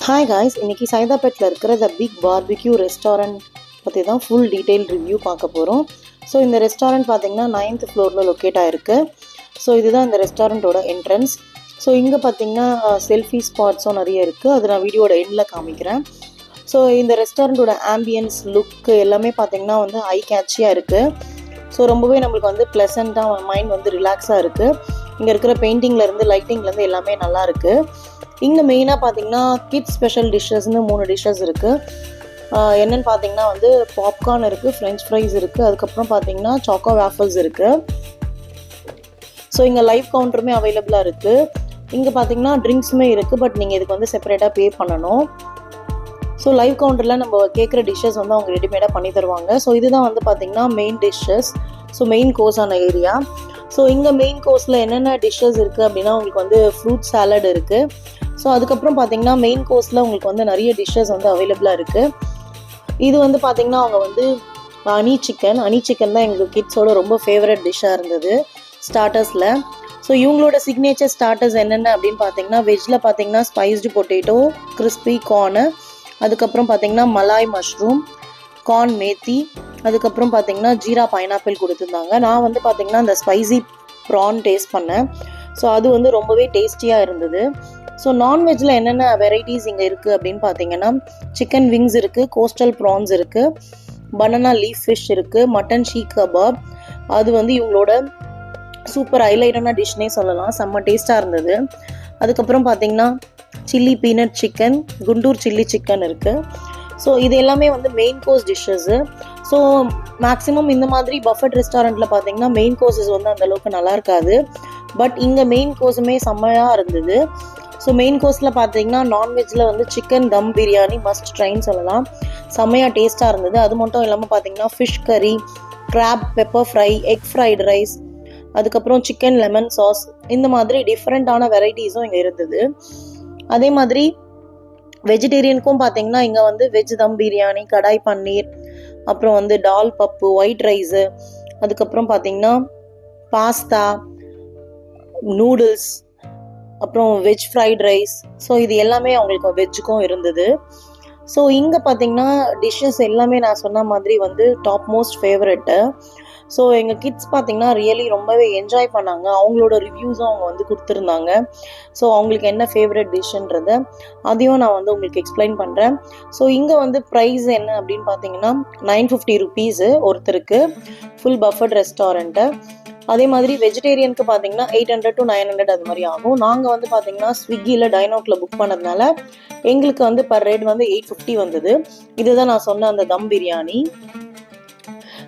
Hi guys, இன்றைக்கி சைதாப்பேட்டில் இருக்கிற the big barbecue restaurant பற்றி தான் ஃபுல் டீட்டெயில் ரிவ்யூ பார்க்க போகிறோம். ஸோ இந்த ரெஸ்டாரண்ட் பார்த்திங்கன்னா 9th ஃப்ளோரில் லொக்கேட் ஆகிருக்கு. ஸோ இதுதான் இந்த ரெஸ்டாரண்ட்டோட என்ட்ரன்ஸ். ஸோ இங்கே பார்த்திங்கன்னா செல்ஃபி ஸ்பாட்ஸும் நிறைய இருக்குது. அது நான் வீடியோட எண்டில் காமிக்கிறேன். ஸோ இந்த ரெஸ்டாரண்ட்டோட ஆம்பியன்ஸ் லுக்கு எல்லாமே பார்த்திங்கன்னா வந்து ஐ கேட்சியாக இருக்குது. ஸோ ரொம்பவே நம்மளுக்கு வந்து ப்ளசண்ட்டாக மைண்ட் வந்து ரிலாக்ஸாக இருக்குது. இங்கே இருக்கிற பெயிண்டிங்லேருந்து லைட்டிங்லேருந்து எல்லாமே நல்லா இருக்குது. இங்கே மெயினாக பார்த்தீங்கன்னா கிட்ஸ் ஸ்பெஷல் டிஷ்ஷஸ்ன்னு 3 டிஷ்ஷஸ் இருக்குது. என்னென்னு பார்த்தீங்கன்னா வந்து பாப்கார்ன் இருக்குது, ஃப்ரெஞ்ச் ஃப்ரைஸ் இருக்குது, அதுக்கப்புறம் பார்த்தீங்கன்னா சாக்கோ வேஃபல்ஸ் இருக்குது. ஸோ இங்கே லைவ் கவுண்டருமே அவைலபிளாக இருக்குது. இங்கே பார்த்தீங்கன்னா ட்ரிங்க்ஸுமே இருக்குது, பட் நீங்கள் இதுக்கு வந்து செப்பரேட்டாக பே பண்ணணும். ஸோ லைவ் கவுண்டரில் நம்ம கேட்குற டிஷ்ஷஸ் வந்து அவங்க ரெடிமேடாக பண்ணி தருவாங்க. ஸோ இதுதான் வந்து பார்த்திங்கன்னா மெயின் டிஷ்ஷஸ். ஸோ மெயின் கோர்ஸான ஏரியா. ஸோ இங்கே மெயின் கோர்ஸில் என்னென்ன டிஷ்ஷஸ் இருக்குது அப்படின்னா உங்களுக்கு வந்து ஃப்ரூட் சாலட் இருக்குது. ஸோ அதுக்கப்புறம் பார்த்தீங்கன்னா மெயின் கோர்ஸில் உங்களுக்கு வந்து நிறைய டிஷ்ஷஸ் வந்து அவைலபிளாக இருக்குது. இது வந்து பார்த்திங்கன்னா அவங்க வந்து ஹனி சிக்கன் தான் எங்கள் கிட்ஸோட ரொம்ப ஃபேவரட் டிஷ்ஷாக இருந்தது ஸ்டார்டர்ஸில். ஸோ இவங்களோட சிக்னேச்சர் ஸ்டார்டர்ஸ் என்னென்ன அப்படின்னு பார்த்தீங்கன்னா வெஜ்ஜில் பார்த்தீங்கன்னா ஸ்பைஸ்டு பொட்டேட்டோ, கிறிஸ்பி கார்னு, அதுக்கப்புறம் பார்த்தீங்கன்னா மலாய் மஷ்ரூம், கார்ன் மேத்தி, அதுக்கப்புறம் பார்த்தீங்கன்னா ஜீரா பைனாப்பிள் கொடுத்துருந்தாங்க. நான் வந்து பார்த்தீங்கன்னா அந்த ஸ்பைசி ப்ரான் டேஸ்ட் பண்ணேன். ஸோ அது வந்து ரொம்பவே டேஸ்டியாக இருந்தது. ஸோ நான்வெஜ்ஜில் என்னென்ன வெரைட்டிஸ் இங்கே இருக்குது அப்படின்னு பார்த்தீங்கன்னா சிக்கன் விங்ஸ் இருக்குது, கோஸ்டல் ப்ரான்ஸ் இருக்குது, பனானா லீஃப் ஃபிஷ் இருக்குது, மட்டன் ஷீக் கபாப். அது வந்து இவங்களோட சூப்பர் ஹைலைட்டான டிஷ்னே சொல்லலாம். செம்ம டேஸ்ட்டாக இருந்தது. அதுக்கப்புறம் பார்த்தீங்கன்னா chilli peanut chicken, Guntur chilli chicken இருக்குது. ஸோ இது எல்லாமே வந்து main course dishes. So maximum இந்த மாதிரி பஃபட் ரெஸ்டாரண்ட்டில் பார்த்தீங்கன்னா மெயின் கோர்ஸஸ் வந்து அந்தளவுக்கு நல்லா இருக்காது. பட் இங்கே மெயின் கோர்ஸுமே செம்மையாக இருந்தது. ஸோ மெயின் கோர்ஸில் பார்த்தீங்கன்னா நான்வெஜ்ஜில் வந்து சிக்கன் தம் பிரியாணி மஸ்ட் ட்ரைன்னு சொல்லலாம். செம்மையாக டேஸ்ட்டாக இருந்தது. அது மட்டும் இல்லாமல் பார்த்தீங்கன்னா ஃபிஷ் கறி, graph pepper fry, egg fried rice, அதுக்கப்புறம் சிக்கன் லெமன் சாஸ், இந்த மாதிரி டிஃப்ரெண்ட்டான வெரைட்டிஸும் இங்கே இருந்தது. அதே மாதிரி வெஜிடேரியனுக்கும் பார்த்தீங்கன்னா இங்கே வந்து வெஜ் தம் பிரியாணி, கடாய் பன்னீர், அப்புறம் வந்து டால் பப்பு, ஒயிட் ரைஸு, அதுக்கப்புறம் பார்த்தீங்கன்னா பாஸ்தா, நூடுல்ஸ், அப்புறம் வெஜ் ஃப்ரைட் ரைஸ். ஸோ இது எல்லாமே அவங்களுக்கு வெஜ்ஜுக்கும் இருந்தது. ஸோ இங்கே பார்த்தீங்கன்னா டிஷ்ஷஸ் எல்லாமே நான் சொன்ன மாதிரி வந்து டாப் மோஸ்ட் ஃபேவரெட்டு. ஸோ எங்கள் கிட்ஸ் பார்த்தீங்கன்னா ரியலி ரொம்பவே என்ஜாய் பண்ணாங்க. அவங்களோட ரிவ்யூஸும் அவங்க வந்து கொடுத்துருந்தாங்க. ஸோ அவங்களுக்கு என்ன ஃபேவரட் டிஷ்ஷுன்றதை அதையும் நான் வந்து உங்களுக்கு எக்ஸ்பிளைன் பண்ணுறேன். ஸோ இங்கே வந்து ப்ரைஸ் என்ன அப்படின்னு பார்த்தீங்கன்னா 950 ருபீஸு ஒருத்தருக்கு, ஃபுல் பஃபட் ரெஸ்டாரண்ட்டு. அதே மாதிரி வெஜிடேரியனுக்கு பார்த்தீங்கன்னா 800 to 900 அது மாதிரி ஆகும். நாங்கள் வந்து பார்த்தீங்கன்னா ஸ்விக்கியில் டைனோட்டில் புக் பண்ணதுனால எங்களுக்கு வந்து பர் ரேட் வந்து 850 வந்தது. இதுதான் நான் சொன்ன அந்த தம் பிரியாணி.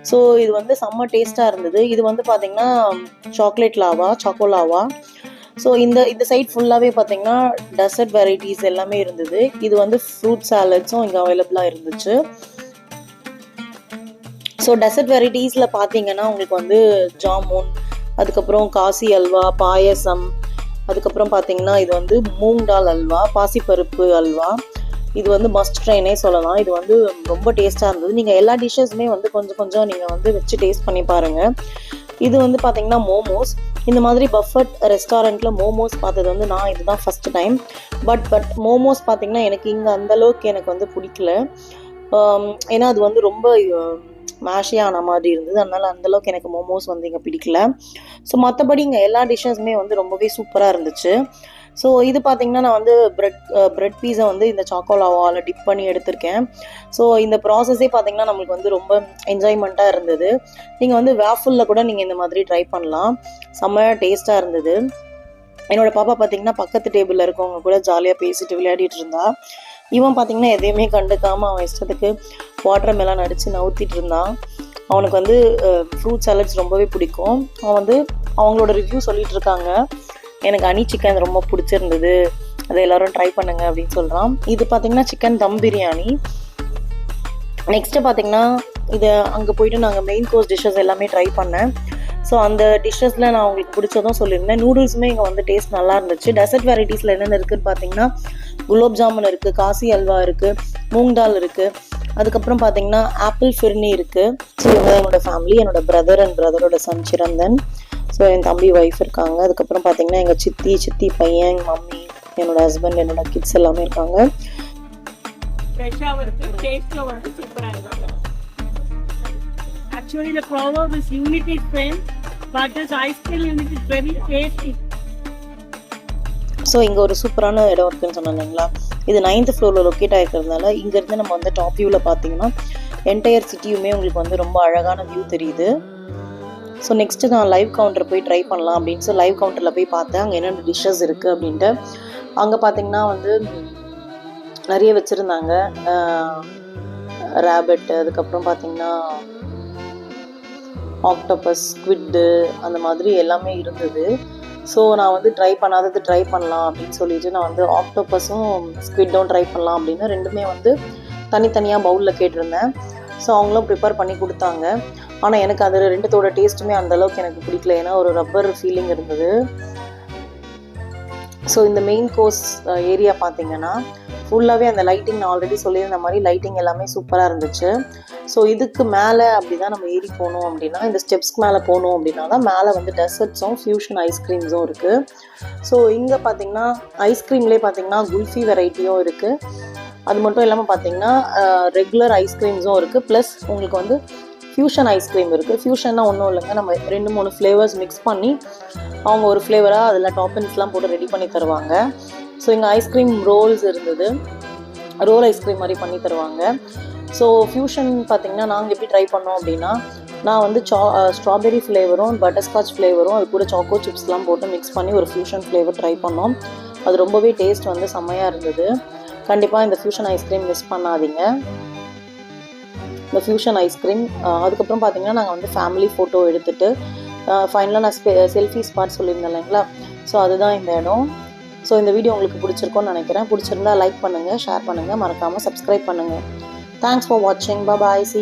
ஸோ இது வந்து செம்ம டேஸ்ட்டாக இருந்தது. இது வந்து பார்த்தீங்கன்னா சாக்கோ லாவா. ஸோ இந்த சைட் ஃபுல்லாகவே பார்த்தீங்கன்னா டெசர்ட் வெரைட்டிஸ் எல்லாமே இருந்தது. இது வந்து ஃப்ரூட் சாலட்ஸும் இங்கே அவைலபிளாக இருந்துச்சு. ஸோ டெசர்ட் வெரைட்டிஸில் பார்த்தீங்கன்னா உங்களுக்கு வந்து ஜாமுன், அதுக்கப்புறம் காசி அல்வா, பாயசம், அதுக்கப்புறம் பார்த்தீங்கன்னா இது வந்து மூங் டால் அல்வா, பாசிப்பருப்பு அல்வா. இது வந்து மஸ்ட் ட்ரைனே சொல்லலாம். இது வந்து ரொம்ப டேஸ்ட்டாக இருந்தது. நீங்கள் எல்லா டிஷ்ஷஸுமே வந்து கொஞ்சம் நீங்கள் வந்து வச்சு டேஸ்ட் பண்ணி பாருங்கள். இது வந்து பார்த்தீங்கன்னா மோமோஸ். இந்த மாதிரி பஃபட் ரெஸ்டாரண்ட்டில் மோமோஸ் பார்த்தது வந்து நான் இதுதான் ஃபஸ்ட்டு டைம். பட் மோமோஸ் பார்த்தீங்கன்னா எனக்கு இங்கே அந்தளவுக்கு எனக்கு வந்து பிடிக்கல. ஏன்னா அது வந்து ரொம்ப மேஷியான மாதிரி இருந்தது. அதனால் அந்தளவுக்கு எனக்கு மோமோஸ் வந்து இங்கே பிடிக்கல. ஸோ மற்றபடி இங்கே எல்லா டிஷ்ஷஸுமே வந்து ரொம்பவே சூப்பராக இருந்துச்சு. ஸோ இது பார்த்திங்கன்னா நான் வந்து ப்ரெட் பீஸை வந்து இந்த சாக்கோ லாவாவில் டிப் பண்ணி எடுத்திருக்கேன். ஸோ இந்த ப்ராசஸே பார்த்திங்கன்னா நம்மளுக்கு வந்து ரொம்ப என்ஜாய்மெண்ட்டாக இருந்தது. நீங்கள் வந்து வேஃபுல்லில் கூட நீங்கள் இந்த மாதிரி ட்ரை பண்ணலாம். செம்மையாக டேஸ்ட்டாக இருந்தது. என்னோடய பாப்பா பார்த்திங்கன்னா பக்கத்து டேபிளில் இருக்கவங்க கூட ஜாலியாக பேசிட்டு விளையாடிட்டு இருந்தா. இவன் பார்த்திங்கன்னா எதையுமே கண்டுக்காமல் அவன் இஷ்டத்துக்கு வாட்டர் மெலன் அடித்து நவுத்திட்டு இருந்தான். அவனுக்கு வந்து ஃப்ரூட் சாலட்ஸ் ரொம்பவே பிடிக்கும். அவன் வந்து அவங்களோட ரிவ்யூ சொல்லிகிட்டு இருக்காங்க. எனக்கு ஹனி சிக்கன் ரொம்ப பிடிச்சிருந்தது, அதை எல்லோரும் ட்ரை பண்ணுங்க அப்படின்னு சொல்கிறான். இது பார்த்திங்கன்னா சிக்கன் தம் பிரியாணி. நெக்ஸ்ட்டு பார்த்திங்கன்னா இதை அங்கே போயிட்டு நாங்கள் மெயின் கோர்ஸ் டிஷ்ஷஸ் எல்லாமே ட்ரை பண்ணேன். ஸோ அந்த டிஷ்ஷஸில் நான் உங்களுக்கு பிடிச்சதும் சொல்லியிருந்தேன். நூடுல்ஸுமே இங்கே வந்து டேஸ்ட் நல்லா இருந்துச்சு. டெசர்ட் வெரைட்டிஸில் என்னென்ன இருக்குதுன்னு பார்த்தீங்கன்னா குலோப் ஜாமுன் இருக்குது, காசி அல்வா இருக்குது, மூங் டால் இருக்குது, அதுக்கப்புறம் பார்த்தீங்கன்னா ஆப்பிள் ஃபிர்னி இருக்குது. ஸோ இவங்க என்னோட ஃபேமிலி, என்னோட பிரதர் அண்ட் பிரதரோட சன் சிரந்தன். ஸோ என் தம்பி ஒய்ஃப் இருக்காங்க. அதுக்கப்புறம் பார்த்தீங்கன்னா எங்கள் சித்தி பையன், எங்கள் மம்மி, என்னோட ஹஸ்பண்ட், என்னோட கிட்ஸ் எல்லாமே இருக்காங்க. ஃப்ரெஷ்ஷாக இருக்கு, டேஸ்ட்டில் வந்து சூப்பராக இருக்கு. Actually, the proverb is unity is strength, but this ice cream unit is very tasty. So இங்கே ஒரு சூப்பரான இடம் இருக்குதுன்னு சொன்னேன் இல்லைங்களா, இது 9th ஃப்ளோரில் லொக்கேட் ஆகிருக்கிறதுனால இங்கேருந்து நம்ம வந்து டாப் வியூவில் பார்த்தீங்கன்னா என்டையர் சிட்டியுமே உங்களுக்கு வந்து ரொம்ப அழகான வியூ தெரியுது. ஸோ நெக்ஸ்ட்டு நான் லைவ் கவுண்டர் போய் ட்ரை பண்ணலாம் அப்படின்னு சொல்லி லைவ் கவுண்டரில் போய் பார்த்தேன் அங்கே என்னென்ன டிஷ்ஷஸ் இருக்குது அப்படின்ட்டு. அங்கே பார்த்தீங்கன்னா வந்து நிறைய வச்சுருந்தாங்க, ரேபிட், அதுக்கப்புறம் பார்த்தீங்கன்னா ஆக்டோபஸ், ஸ்குவிட்டு, அந்த மாதிரி எல்லாமே இருந்தது. ஸோ நான் வந்து ட்ரை பண்ணலாம் அப்படின்னு சொல்லிட்டு நான் வந்து ஆக்டோபஸும் ஸ்குவிட்டும் ட்ரை பண்ணலாம் அப்படின்னு ரெண்டுமே வந்து தனித்தனியாக பவுலில் கேட்டிருந்தேன். ஸோ அவங்களும் ப்ரிப்பேர் பண்ணி கொடுத்தாங்க. ஆனால் எனக்கு அது ரெண்டுத்தோட டேஸ்ட்டுமே அந்தளவுக்கு எனக்கு பிடிக்கல, ஏன்னா ஒரு ரப்பர் ஃபீலிங் இருந்தது. ஸோ இந்த மெயின் கோர்ஸ் ஏரியா பார்த்தீங்கன்னா ஃபுல்லாகவே அந்த லைட்டிங், நான் ஆல்ரெடி சொல்லியிருந்த மாதிரி லைட்டிங் எல்லாமே சூப்பராக இருந்துச்சு. ஸோ இதுக்கு மேலே அப்படி தான் நம்ம ஏறி போகணும் அப்படின்னா, இந்த ஸ்டெப்ஸ்க்கு மேலே போகணும் அப்படின்னா தான் மேலே வந்து டெசர்ட்ஸும் ஃப்யூஷன் ஐஸ்கிரீம்ஸும் இருக்குது. ஸோ இங்கே பார்த்தீங்கன்னா ஐஸ்கிரீம்லேயே பார்த்தீங்கன்னா குல்ஃபி வெரைட்டியும் இருக்குது. அது மட்டும் இல்லாமல் பார்த்தீங்கன்னா ரெகுலர் ஐஸ்கிரீம்ஸும் இருக்குது, ப்ளஸ் உங்களுக்கு வந்து ஃப்யூஷன் ஐஸ்கிரீம் இருக்குது. ஃப்யூஷன்னா ஒன்றும் இல்லைங்க, நம்ம 2-3 ஃப்ளேவர்ஸ் மிக்ஸ் பண்ணி அவங்க ஒரு ஃப்ளேவராக அதில் டாப்பிங்ஸ்லாம் போட்டு ரெடி பண்ணி தருவாங்க. ஸோ இங்கே ஐஸ்கிரீம் ரோல்ஸ் இருந்தது, ரோல் ஐஸ்கிரீம் மாதிரி பண்ணி தருவாங்க. ஸோ ஃப்யூஷன் பார்த்திங்கன்னா நாங்கள் எப்படி ட்ரை பண்ணோம் அப்படின்னா, நான் வந்து ஸ்ட்ராபெரி ஃப்ளேவரும் பட்டர்ஸ்காட்ச் ஃப்ளேவரும் அது கூட சாக்கோ சிப்ஸ்லாம் போட்டு மிக்ஸ் பண்ணி ஒரு ஃப்யூஷன் ஃப்ளேவர் ட்ரை பண்ணோம். அது ரொம்பவே டேஸ்ட் வந்து செம்மையாக இருந்தது. கண்டிப்பாக இந்த ஃப்யூஷன் ஐஸ்கிரீம் மிஸ் பண்ணாதீங்க, இந்த ஃப்யூஷன் ஐஸ்கிரீம். அதுக்கப்புறம் பார்த்திங்கன்னா நாங்கள் வந்து ஃபேமிலி ஃபோட்டோ எடுத்துகிட்டு ஃபைனலாக நான் செல்ஃபி ஸ்பாட் சொல்லியிருந்தேன் இல்லைங்களா, ஸோ அதுதான் இந்த இடம். ஸோ இந்த வீடியோ உங்களுக்கு பிடிச்சிருக்கோன்னு நினைக்கிறேன். பிடிச்சிருந்தா லைக் பண்ணுங்கள், ஷேர் பண்ணுங்கள், மறக்காமல் சப்ஸ்கிரைப் பண்ணுங்கள். தேங்க்ஸ் ஃபார் வாட்சிங். பாய். See you.